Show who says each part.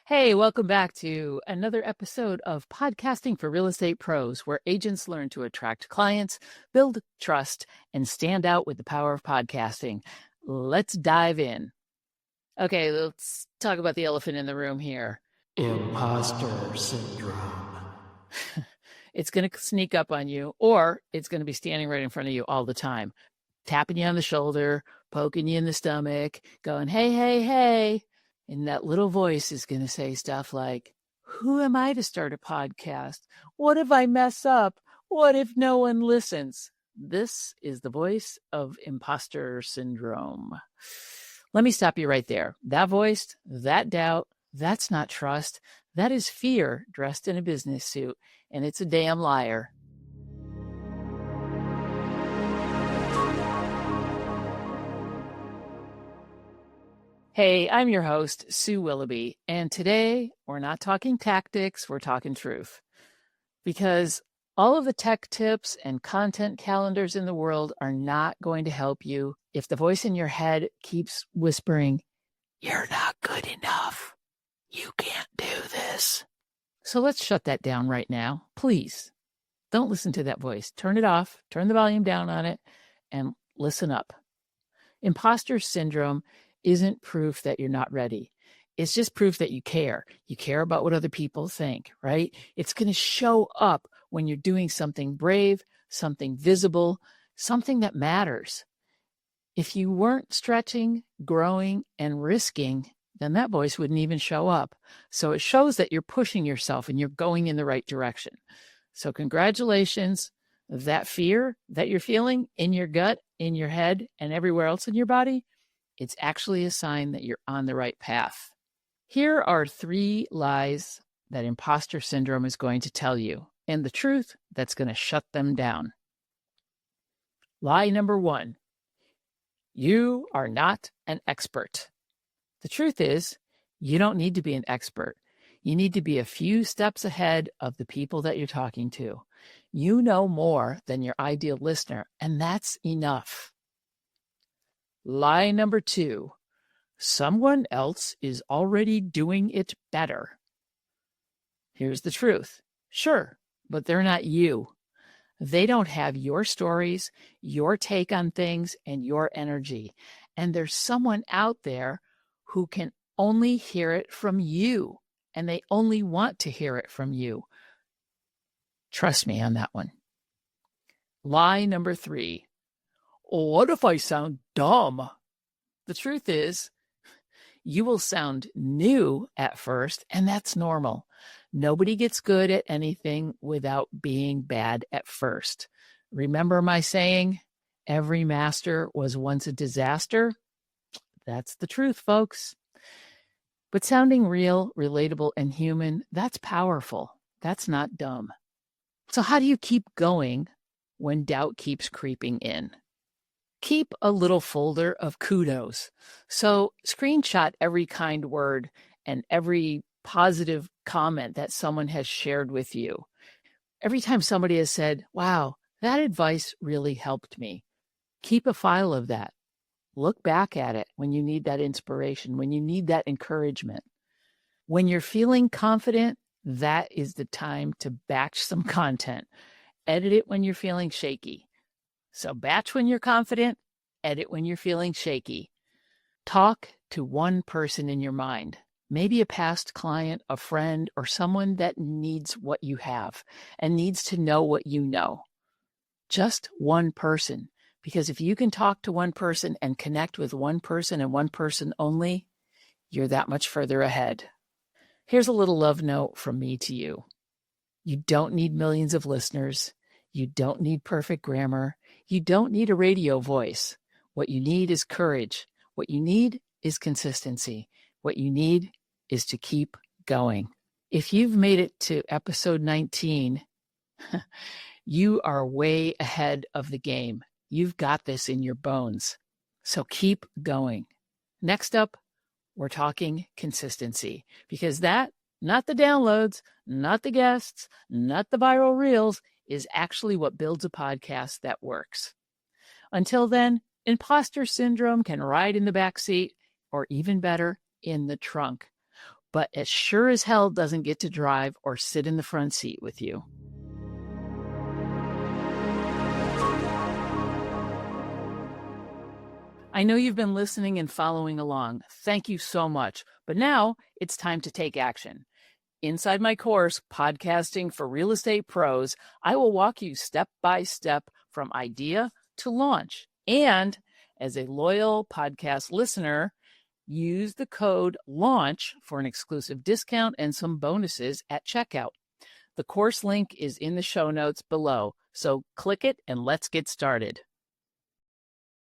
Speaker 1: Hey, welcome back to another episode of Podcasting for Real Estate Pros, where agents learn to attract clients, build trust, and stand out with the power of podcasting. Let's dive in. Okay, let's talk about the elephant in the room here.
Speaker 2: Imposter syndrome.
Speaker 1: It's going to sneak up on you, or it's going to be standing right in front of you all the time, tapping you on the shoulder, poking you in the stomach, going, hey, hey, hey. And that little voice is going to say stuff like, who am I to start a podcast? What if I mess up? What if no one listens? This is the voice of imposter syndrome. Let me stop you right there. That voice, that doubt, that's not trust. That is fear dressed in a business suit, and it's a damn liar. Hey, I'm your host, Sue Willoughby, and today we're not talking tactics, we're talking truth. Because all of the tech tips and content calendars in the world are not going to help you if the voice in your head keeps whispering, you're not good enough. You can't do this. So let's shut that down right now, please. Don't listen to that voice. Turn it off, turn the volume down on it, and listen up. Imposter syndrome isn't proof that you're not ready. It's just proof that you care. You care about what other people think, right? It's going to show up when you're doing something brave, something visible, something that matters. If you weren't stretching, growing, and risking, then that voice wouldn't even show up. So it shows that you're pushing yourself and you're going in the right direction. So congratulations. That fear that you're feeling in your gut, in your head, and everywhere else in your body, it's actually a sign that you're on the right path. Here are 3 lies that imposter syndrome is going to tell you, and the truth that's going to shut them down. Lie number 1, you are not an expert. The truth is, you don't need to be an expert. You need to be a few steps ahead of the people that you're talking to. You know more than your ideal listener, and that's enough. Lie number 2, someone else is already doing it better. Here's the truth. Sure, but they're not you. They don't have your stories, your take on things, and your energy. And there's someone out there who can only hear it from you, and they only want to hear it from you. Trust me on that one. Lie number 3. What if I sound dumb? The truth is, you will sound new at first, and that's normal. Nobody gets good at anything without being bad at first. Remember my saying, every master was once a disaster? That's the truth, folks. But sounding real, relatable, and human, that's powerful. That's not dumb. So how do you keep going when doubt keeps creeping in? Keep a little folder of kudos. So screenshot every kind word and every positive comment that someone has shared with you. Every time somebody has said, wow, that advice really helped me. Keep a file of that. Look back at it when you need that inspiration, when you need that encouragement. When you're feeling confident, that is the time to batch some content. Edit it when you're feeling shaky. So batch when you're confident, edit when you're feeling shaky. Talk to one person in your mind, maybe a past client, a friend, or someone that needs what you have and needs to know what you know. Just one person, because if you can talk to one person and connect with one person and one person only, you're that much further ahead. Here's a little love note from me to you. You don't need millions of listeners. You don't need perfect grammar. You don't need a radio voice. What you need is courage. What you need is consistency. What you need is to keep going. If you've made it to episode 19, you are way ahead of the game. You've got this in your bones. So keep going. Next up, we're talking consistency, because that, not the downloads, not the guests, not the viral reels, is actually what builds a podcast that works. Until then, imposter syndrome can ride in the back seat, or even better, in the trunk. but it sure as hell doesn't get to drive or sit in the front seat with you. I know you've been listening and following along. Thank you so much. But now it's time to take action. Inside my course, Podcasting for Real Estate Pros, I will walk you step by step from idea to launch. And as a loyal podcast listener, use the code LAUNCH for an exclusive discount and some bonuses at checkout. The course link is in the show notes below, so click it and let's get started.